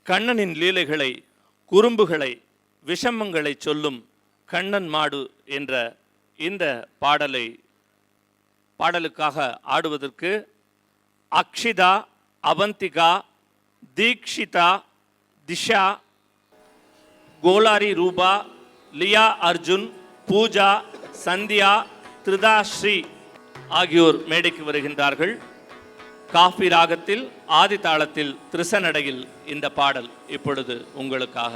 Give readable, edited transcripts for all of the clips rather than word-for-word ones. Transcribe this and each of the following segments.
கண்ணனின் லீலைகளை, குறும்புகளை, விஷமங்களை சொல்லும் கண்ணன் மாடு என்ற இந்த பாடலுக்காக ஆடுவதற்கு அக்ஷிதா, அவந்திகா, தீக்ஷிதா, திஷா, கோலாரி ரூபா, லியா அர்ஜுன், பூஜா, சந்தியா, திருதாஸ்ரீ ஆகியோர் மேடைக்கு வருகின்றார்கள். காஃபி ராகத்தில், ஆதி தாளத்தில், திரிசநடையில் இந்த பாடல் இப்பொழுது உங்களுக்காக.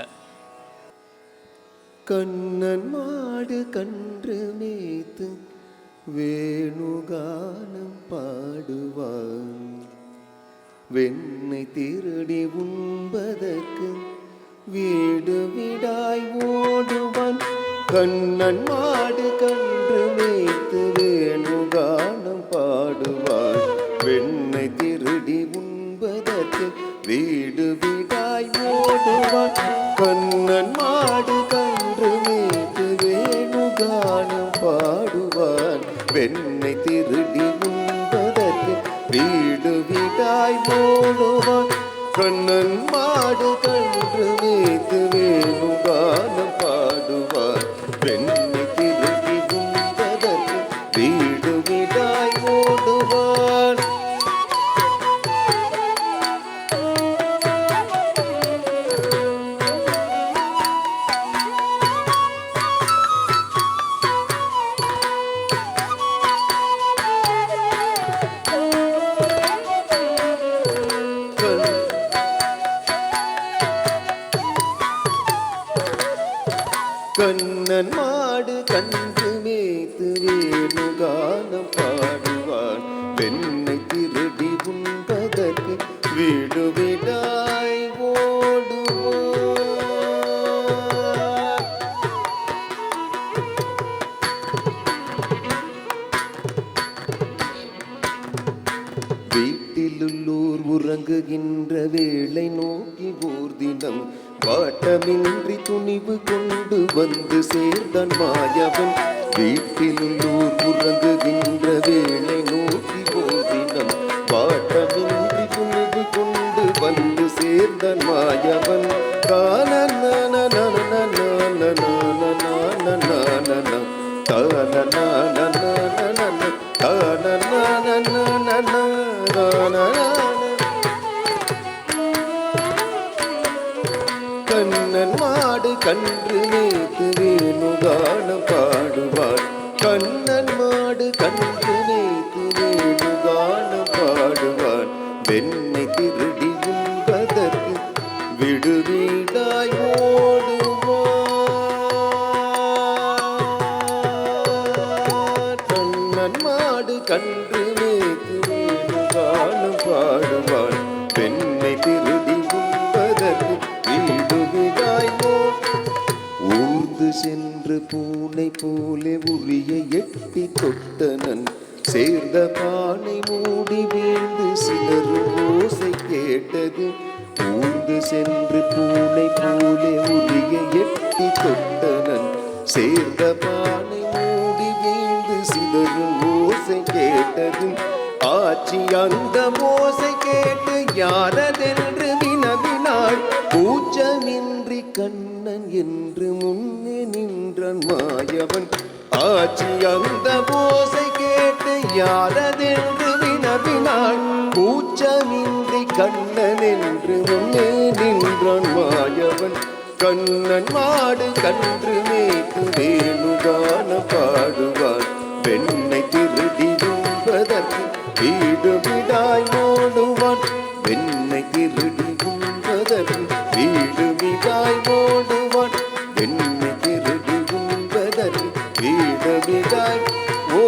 கண்ணன் மாடு கன்று மேய்த்து வேணுகானம் பாடுவான், வெண்ணை திருடி உண்பதற்கு வீடு விடாய் ஓடுவான். கண்ணன் மாடு கன்று மேய்த்து வேணுகானம் பாடுவான், வெண்ணை திருடி உண்பதற்கு வீடு விடாய் ஓடுவான். கண்ணன் மாடு கன்று மேய்த்து வேணுகானம் பாடுவான், வெண்ணை திருடி உண்பதற்கு வீடு விடாய் ஓடுவான். கண்ணன் மாடு கன்று மேய்த்து வேணுகானம் பாடுவான், வெண்ணை திருடி உண்பதற்கு வீடு விடாய் ஓடுவான். கண்ணன் மாடு கன்று மேய்த்து வேணுகானம் பாடுவான், வெண்ணை திருடி உண்பதற்கு வீடு விடாய் ஓடுவான். வீட்டிலுள்ளோர் உறங்குகின்ற வேளை நோக்கி ஓர் தினம் வாட்டமின்றி துணிவு கொண்டு வந்து சேர்ந்தான் மாயவன். வீட்டிலுள்ளோர் உறங்குகின்ற வேளை நோக்கி ஓதினம் வாட்டமின்றி துணிவு கொண்டு வந்து சேர்ந்தான் மாயவன். கண்ணன் மாடு கன்று மேய்த்து வேணுகானம் பாடுவான், கண்ணன் மாடு கன்று மேய்த்து வேணுகானம் பாடுவான், வெண்ணை திருடி உண்பதற்கு விடு வீடாய் ஓடுவான். கண்ணன் மாடு கன்று மேய்த்து வேணுகானம் பாடுவான், வெண்ணை திருடி உண்பதற்கு வீடு விடாய் ஊர்ந்து சென்று பூனை போலே உரிய எட்டி தொட்டனன், சேர்ந்த பானை மூடி வீழ்ந்து சிதறும் ஓசை கேட்டது. ஊர்ந்து சென்று பூனை போலே உரிய எட்டி தொட்டனன், சேர்ந்த பானை மூடி வீழ்ந்து சிதறும் ஓசை கேட்டது. ஆட்சி அந்த ஓசை கேட்டு யாரதென்று வினவினாள், கூச்சமின்றி கண்ணன் என்று முன்னே நின்றான் மாயவன். ஆட்சி அந்த ஓசை கேட்டு யாரதென்று வினவினாள், கூச்சமின்றி கண்ணன் என்று முன்னே நின்றான் மாயவன். கண்ணன் மாடு கன்று மேய்த்து வேணுகானம் பாடுவான், வெண்ணை திருடி உண்பதற்கு வீடு விடாய் ஓடுவான், வெண்ணை திருடி உண்பதற்கு வீடு விடாய் ஓடுவான், வெண்ணை திருடி உண்பதற்கு வீடு விடாய் ஓ